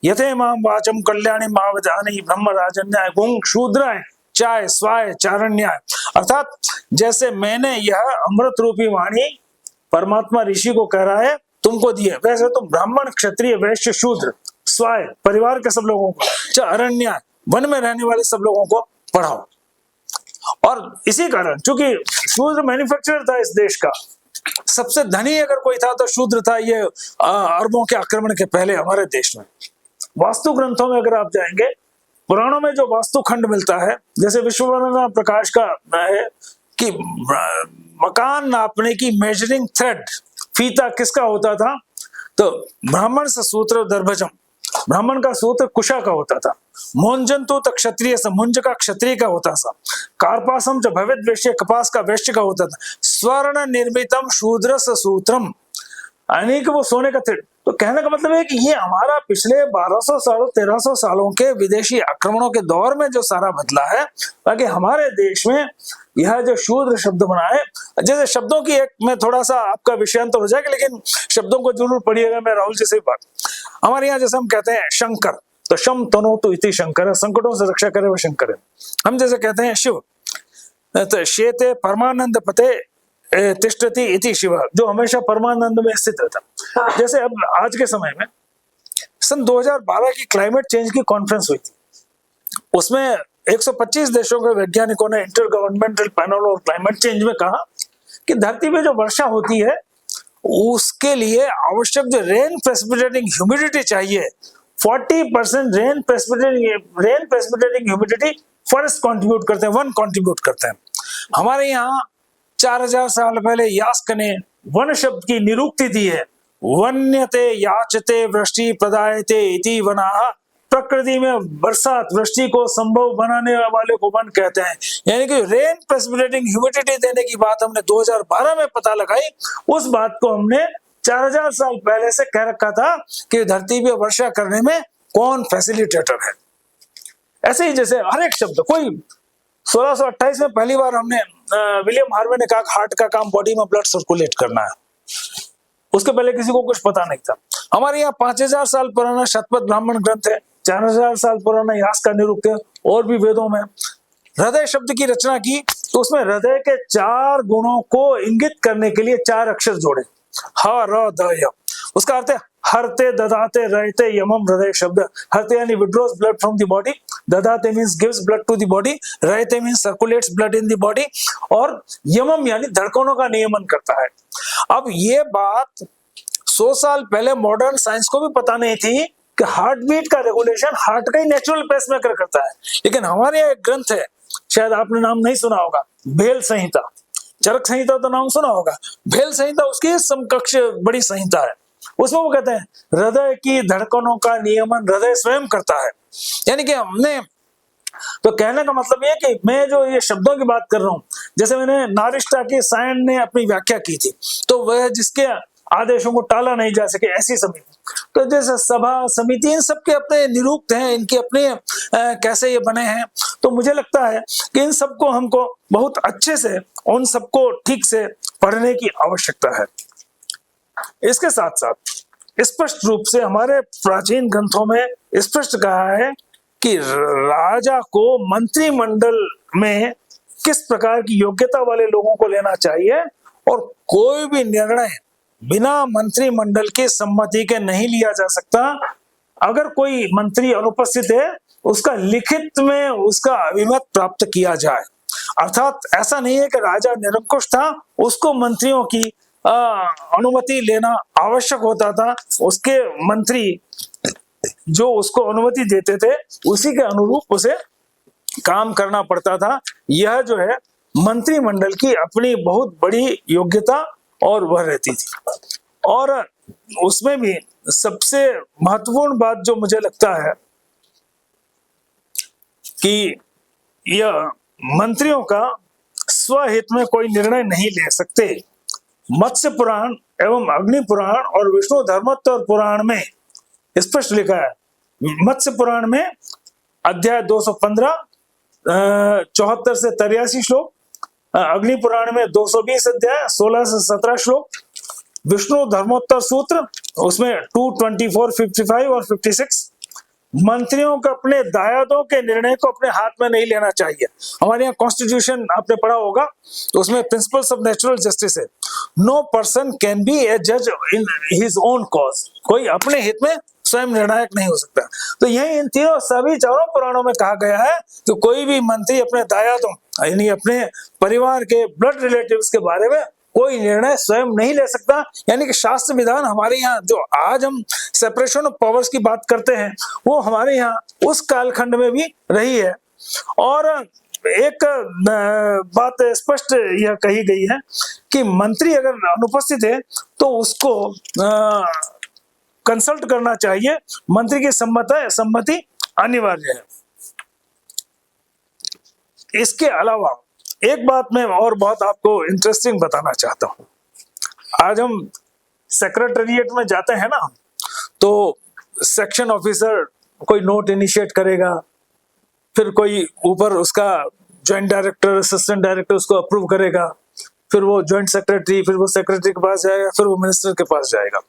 [SPEAKER 1] यथे माम वाचम कल्याणी मावजानी ब्रह्म राजन्याय गुंग शूद्राय चाय स्वाय चारण्याय, अर्थात जैसे मैंने यह अमृत रूपी वाणी परमात्मा ऋषि को कह रहा है तुमको दिए, वैसे तुम ब्राह्मण क्षत्रिय वैश्य शूद्र स्वाय परिवार के सब लोगों को, अरण्य वन में रहने वाले सब लोगों को पढ़ाओ। और इसी कारण चूंकि शूद्र मैन्युफैक्चरर था इस देश का, सबसे धनी अगर कोई था तो शूद्र था, ये अरबों के आक्रमण के पहले हमारे देश में। वास्तु ग्रंथों में अगर आप जाएंगे, पुराणों में जो वास्तु खंड मिलता है, जैसे विश्ववर्धन प्रकाश का है कि मकान नापने की मेजरिंग थ्रेड, फीता किसका होता था, तो ब्राह्मण से सूत्र दर्भजम, ब्राह्मण का सूत्र कुशा का होता था। मोंजंतु तो क्षत्रिय से, मुंज का क्षत्रिय का होता था। कार्पासम जो भवित वैश्य, कपास का वैश्य का होता था। स्वर्ण निर्मितम शूद्र से सूत्रम, यानी कि वो सोने का थ्रेड। तो कहने का मतलब है कि ये हमारा पिछले 1200 सालों 1300 सालों के विदेशी आक्रमणों के दौर में जो सारा बदला है, ताकि हमारे देश में यह जो शूद्र शब्द बना है, जैसे शब्दों की एक में थोड़ा सा आपका विषयांतर हो जाएगा, लेकिन शब्दों को जरूर पढ़िएगा। मैं राहुल जी से बात, हमारे यहाँ जैसे हम कहते हैं शंकर, तो शम तनो तो इति शंकर, संकटों से रक्षा करे वो शंकर है। हम जैसे कहते हैं शिव, तो शेते परमानंद पते तिष्ठति इति शिव, जो हमेशा परमानंद में स्थित रहता। जैसे अब आज के समय में सन 2012 की क्लाइमेट चेंज की कॉन्फ्रेंस हुई थी, उसमें 125 देशों के वैज्ञानिकों ने इंटर गवर्नमेंटल पैनल और क्लाइमेट चेंज में कहा कि धरती पे जो वर्षा होती है उसके लिए आवश्यक जो रेन प्रेसिपिटेटिंग ह्यूमिडिटी चाहिए, 40% rain precipitating humidity forest contribute करते हैं, वन कंट्रीब्यूट करते हैं। हमारे यहाँ 4000 साल पहले यास्क ने वन शब्द की निरुक्ति दी है, वन्यते याचते वृष्टि प्रदायते इति वनाः, प्रकृति में बरसात वृष्टि को संभव बनाने वाले को वन कहते हैं। यानी कि रेन प्रेसिपिटेटिंग ह्यूमिडिटी देने की बात हमने 2012 में पता लगाई, उस बात को हमने 4000 साल पहले से कह रखा था कि धरती पे वर्षा करने में कौन फैसिलिटेटर है। ऐसे ही जैसे हर एक शब्द, कोई 1628 में पहली बार हमने विलियम हार्वे ने कहा हार्ट का काम बॉडी में ब्लड सर्कुलेट करना है, उसके पहले किसी को कुछ पता नहीं था। हमारे यहाँ 5000 साल पुराना शतपथ ब्राह्मण ग्रंथ है, 4000 साल पुराना यास्क का निरुक्त है, और भी वेदों में हृदय शब्द की रचना की, तो उसमें हृदय के 4 गुणों को इंगित करने के लिए 4 अक्षर जोड़े, ह र द य। उसका अर्थ है हरते ददाते रहते यमम हृदय शब्द। हरते यानी withdraws blood from the body, ददाते means gives blood to the body, रहते means circulates blood in the body, और यमम यानी धड़कनों का नियमन करता है। अब ये बात 100 साल पहले मॉडर्न साइंस को भी पता नहीं थी कि हार्ट बीट का रेगुलेशन हार्ट का ही नेचुरल पेसमेकर करता है। लेकिन हमारे यहाँ एक ग्रंथ है, शायद आपने नाम नहीं सुना होगा, भेल संहिता। चरक संहिता तो नाम सुना होगा, भेल संहिता उसकी समकक्ष बड़ी संहिता है। उसमें वो कहते हैं हृदय की धड़कनों का नियमन हृदय स्वयं करता है। यानी कि हमने, तो कहने का मतलब ये कि मैं जो ये शब्दों की बात कर रहा हूं, जैसे मैंने नारिष्टा की सायन ने अपनी व्याख्या की थी, तो वह जिसके आदेशों को टाला नहीं जा सके ऐसी समिति, तो जैसे सभा समिति, इन सबके अपने निरुक्त हैं, इनके अपने कैसे ये बने हैं। तो मुझे लगता है कि इन सबको हमको बहुत अच्छे से, उन सबको ठीक से पढ़ने की आवश्यकता है। इसके साथ साथ स्पष्ट रूप से हमारे प्राचीन ग्रंथों में स्पष्ट कहा है कि राजा को मंत्रिमंडल में किस प्रकार की योग्यता वाले लोगों को लेना चाहिए, और कोई भी निर्णय बिना मंत्रिमंडल की सम्मति के नहीं लिया जा सकता। अगर कोई मंत्री अनुपस्थित है, उसका लिखित में उसका अभिमत प्राप्त किया जाए। अर्थात ऐसा नहीं है कि राजा निरंकुश था, उसको मंत्रियों की अनुमति लेना आवश्यक होता था, उसके मंत्री जो उसको अनुमति देते थे उसी के अनुरूप उसे काम करना पड़ता था। यह जो है मंत्रिमंडल की अपनी बहुत बड़ी योग्यता और वह रहती थी। और उसमें भी सबसे महत्वपूर्ण बात जो मुझे लगता है कि यह मंत्रियों का स्वहित में कोई निर्णय नहीं ले सकते। मत्स्य पुराण एवं अग्नि पुराण और विष्णु धर्मोत्तर पुराण में स्पष्ट लिखा है। मत्स्य पुराण में अध्याय 215 74 से 83 श्लोक, अग्नि पुराण में 220 अध्याय 16 से 17 श्लोक, विष्णु धर्मोत्तर सूत्र उसमें 224, 55 और 56। मंत्रियों को अपने दायादों के निर्णय को अपने हाथ में नहीं लेना चाहिए। हमारे यहाँ कॉन्स्टिट्यूशन आपने पढ़ा होगा, तो उसमें प्रिंसिपल्स ऑफ नेचुरल जस्टिस है, नो पर्सन कैन बी ए जज इन हिज ओन कॉज। कोई अपने हित में स्वयं निर्णायक नहीं हो सकता। तो यही इन तीनों सभी चारों पुराणों में कहा गया है कि कोई भी मंत्री अपने दायादों यानी अपने परिवार के ब्लड रिलेटिव्स के बारे में कोई निर्णय स्वयं नहीं ले सकता। यानी कि शास्त्र विधान हमारे यहाँ जो आज हम सेपरेशन ऑफ पावर्स की बात करते हैं वो हमारे यहाँ उस कालखंड में भी रही है। और एक बात स्पष्ट यह कही गई है कि मंत्री अगर अनुपस्थित है तो उसको कंसल्ट करना चाहिए, मंत्री की सम्मति अनिवार्य है। इसके अलावा एक बात मैं और बहुत आपको इंटरेस्टिंग बताना चाहता हूं। आज हम सेक्रेटेरिएट में जाते हैं ना, तो सेक्शन ऑफिसर कोई नोट इनिशिएट करेगा, फिर कोई ऊपर उसका ज्वाइंट डायरेक्टर, असिस्टेंट डायरेक्टर उसको अप्रूव करेगा, फिर वो ज्वाइंट सेक्रेटरी, फिर वो सेक्रेटरी के पास जाएगा, फिर वो मिनिस्टर के पास जाएगा।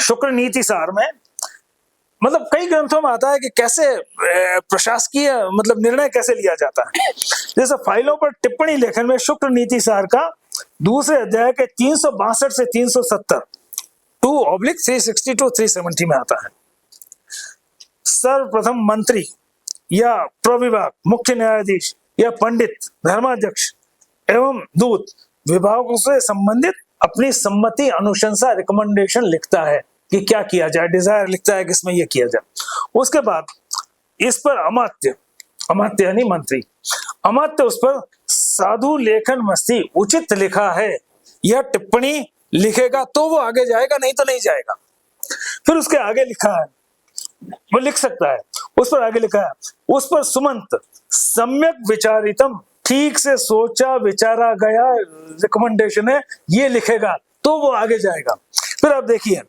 [SPEAKER 1] शुक्र नीति सार में मतलब कई ग्रंथों में आता है कि कैसे प्रशासकीय मतलब निर्णय कैसे लिया जाता है। जैसे फाइलों पर टिप्पणी लेखन में शुक्र नीति सार का दूसरे अध्याय के 362 से 370 2/360 to 370 में आता है। सर्वप्रथम मंत्री या प्रविभाग, मुख्य न्यायाधीश या पंडित, धर्माध्यक्ष एवं दूत विभागों से संबंधित अपनी सम्मति, अनुशंसा, रिकमेंडेशन लिखता है कि क्या किया जाए, डिजायर लिखता है कि इसमें यह किया जाए। उसके बाद इस पर अमात्य यानी मंत्री, अमात्य उस पर साधु लेखन मस्ती उचित लिखा है यह टिप्पणी लिखेगा तो वो आगे जाएगा, नहीं तो नहीं जाएगा। फिर उसके आगे लिखा है, वो लिख सकता है, उस पर आगे लिखा है, उस पर सुमंत सम्यक विचारितम, ठीक से सोचा विचारा गया रिकमेंडेशन है, ये लिखेगा तो वो आगे जाएगा। फिर आप देखिए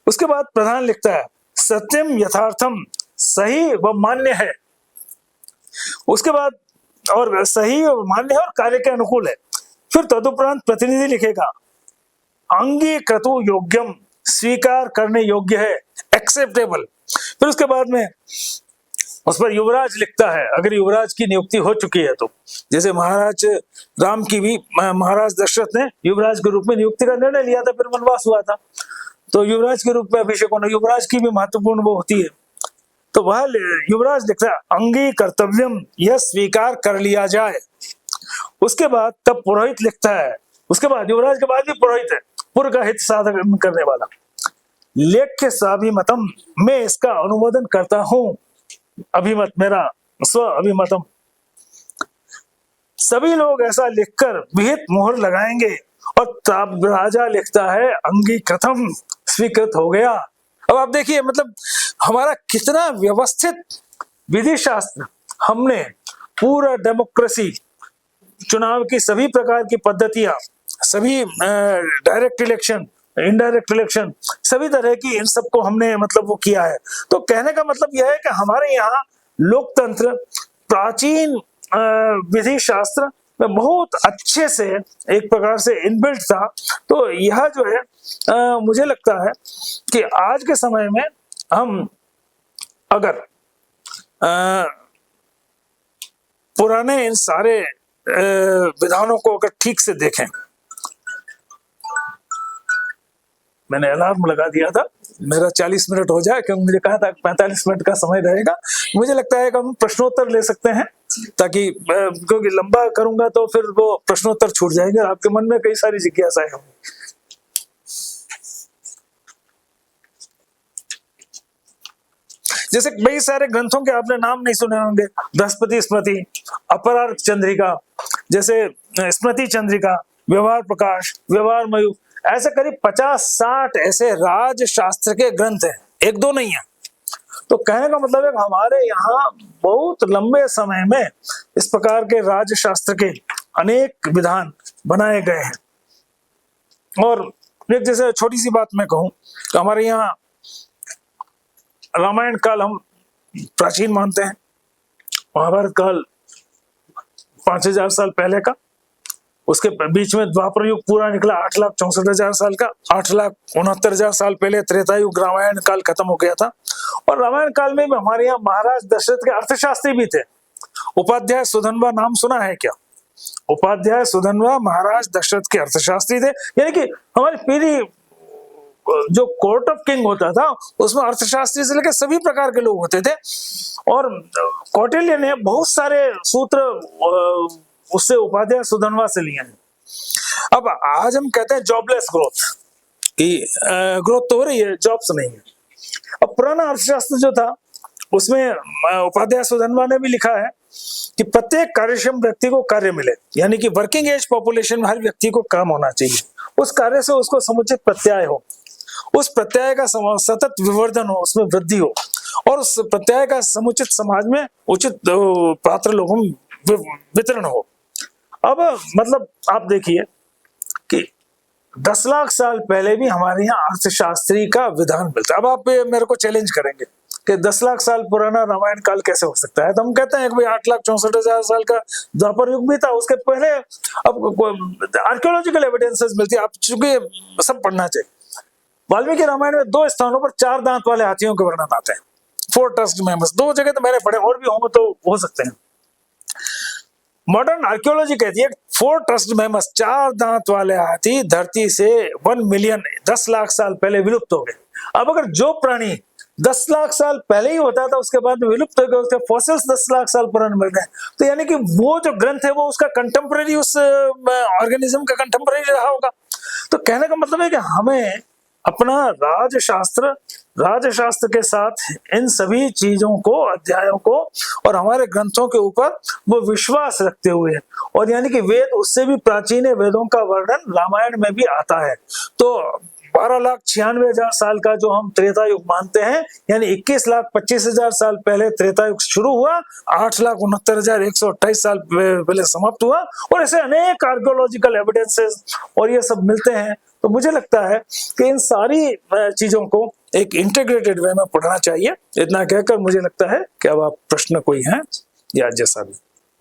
[SPEAKER 1] उसके बाद प्रधान लिखता है सत्यम यथार्थम, सही व मान्य है। उसके बाद और सही और मान्य है और कार्य के अनुकूल है। फिर तदुपरांत प्रतिनिधि लिखेगा अंगीकृतो योग्यम, स्वीकार करने योग्य है, एक्सेप्टेबल। फिर उसके बाद में उस पर युवराज लिखता है, अगर युवराज की नियुक्ति हो चुकी है तो। जैसे महाराज राम की भी महाराज दशरथ ने युवराज के रूप में नियुक्ति का निर्णय लिया था, फिर वनवास हुआ था तो युवराज के रूप में अभिषेक होना, युवराज की भी महत्वपूर्ण वो होती है। तो वह युवराज लिखता है अंगी कर्तव्यम, यह स्वीकार कर लिया जाए। उसके बाद तब पुरोहित लिखता है, उसके बाद युवराज के बाद भी पुरोहित है, पुर का हित साधन करने वाला। लेख्य स्वाभिमतम, मैं इसका अनुमोदन करता हूं, अभिमत मेरा स्व अभिमतम। सभी लोग ऐसा लिखकर विहित मोहर लगाएंगे और तब राजा लिखता है अंगीकृतम, स्वीकृत हो गया। अब आप देखिए मतलब हमारा कितना व्यवस्थित विधि शास्त्र, हमने पूरा डेमोक्रेसी, चुनाव की सभी प्रकार की पद्धतियां, सभी डायरेक्ट इलेक्शन, इनडायरेक्ट इलेक्शन, सभी तरह की इन सबको हमने मतलब वो किया है। तो कहने का मतलब यह है कि हमारे यहाँ लोकतंत्र प्राचीन विधि शास्त्र में बहुत अच्छे से एक प्रकार से इनबिल्ट था। तो यह जो है मुझे लगता है कि आज के समय में हम अगर पुराने इन सारे विधानों को अगर ठीक से देखें, मैंने अलार्म लगा दिया था मेरा 40 मिनट हो जाए, क्योंकि मुझे कहा था 45 मिनट का समय रहेगा। मुझे लगता है कि हम प्रश्नोत्तर ले सकते हैं, ताकि क्योंकि लंबा करूंगा तो फिर वो प्रश्नोत्तर छूट जाएंगे, आपके मन में कई सारी जिज्ञासाएं होंगी। जैसे कई सारे ग्रंथों के आपने नाम नहीं सुने होंगे, बृहस्पति स्मृति, अपरार्क चंद्रिका, जैसे स्मृति चंद्रिका, व्यवहार प्रकाश, व्यवहार मयूख, ऐसे करीब 50-60 ऐसे राजशास्त्र के ग्रंथ हैं, एक दो नहीं है। तो कहने का मतलब है कि हमारे यहाँ बहुत लंबे समय में इस प्रकार के राजशास्त्र के अनेक विधान बनाए गए हैं। और एक जैसे छोटी सी बात मैं कहूं तो हमारे यहाँ रामायण काल हम प्राचीन मानते हैं, महाभारत काल 5000 साल पहले का, उसके बीच में द्वापर युग पूरा निकला 8,64,000 साल का, 8,69,000 साल पहले त्रेता युग रामायण काल खत्म हो गया था। और रामायण काल में भी हमारे यहाँ महाराज दशरथ के अर्थशास्त्री भी थे, उपाध्याय सुधन्वा, नाम सुना है क्या? उपाध्याय सुधन्वा महाराज दशरथ के अर्थशास्त्री थे। यानी कि हमारी पीढ़ी जो कोर्ट ऑफ किंग होता था उसमें अर्थशास्त्री से लेकर सभी प्रकार के लोग होते थे। और कौटिल्य ने बहुत सारे सूत्र उससे उपाध्याय सुधन्वा से लिए हैं। अब आज हम कहते हैं जॉबलेस ग्रोथ कि ग्रोथ तो हो रही है, जॉब्स नहीं है। अब पुराना अर्थशास्त्र जो था उसमें उपाध्याय सुधनवा ने भी लिखा है कि प्रत्येक कार्यक्षम व्यक्ति को कार्य मिले, यानी कि वर्किंग एज पॉपुलेशन में हर व्यक्ति को काम होना चाहिए, उस कार्य से उसको समुचित प्रत्याय हो, उस प्रत्याय का सतत विवर्धन हो, उसमें वृद्धि हो, और उस प्रत्याय का समुचित समाज में उचित पात्र लोगों में वितरण हो। अब मतलब आप देखिए कि 10 लाख साल पहले भी हमारे यहाँ अर्थशास्त्री का विधान मिलता है। अब आप मेरे को चैलेंज करेंगे कि 10 लाख साल पुराना रामायण काल कैसे हो सकता है, तो हम कहते हैं कि भाई 8,64,000 साल का द्वापर युग भी था, उसके पहले अब आर्कियोलॉजिकल एविडेंसेस मिलती है। आप चूंकि सब पढ़ना चाहिए, वाल्मीकि रामायण में 2 स्थानों पर 4 दांत वाले हाथियों के वर्णन आते हैं, 4 टस्क्ड मैमथ्स। 2 जगह तो मैंने पढ़े, और भी होंगे तो हो सकते हैं। मॉडर्न आर्कियोलॉजी कहती है 4 टस्क्ड मैमथ्स, 4 दांत वाले हाथी धरती से 1 मिलियन 10 लाख साल पहले विलुप्त हो गए। अब अगर जो प्राणी 10 लाख साल पहले ही होता था उसके बाद में विलुप्त हो गए, उसके फॉसिल्स 10 लाख साल पुराने मिल गए, तो यानी कि वो जो ग्रंथ है वो उसका कंटेम्पररी, उस ऑर्गेनिज्म का कंटेम्पररी रहा होगा। तो कहने का मतलब है कि हमें अपना राजशास्त्र के साथ इन सभी चीजों को, अध्यायों को और हमारे ग्रंथों के ऊपर वो विश्वास रखते हुए, और यानी कि वेद उससे भी प्राचीन है, वेदों का वर्णन रामायण में भी आता है। तो 12,96,000 साल का जो हम त्रेता युग मानते हैं, यानी 21,25,000 साल पहले त्रेता युग शुरू हुआ, 8,69,128 साल पहले समाप्त हुआ, और ऐसे अनेक आर्कियोलॉजिकल एविडेंसेस और ये सब मिलते हैं। तो मुझे लगता है कि इन सारी चीजों को एक इंटीग्रेटेड वे में पढ़ना चाहिए। इतना कहकर मुझे लगता है कि अब आप प्रश्न कोई है या जैसा भी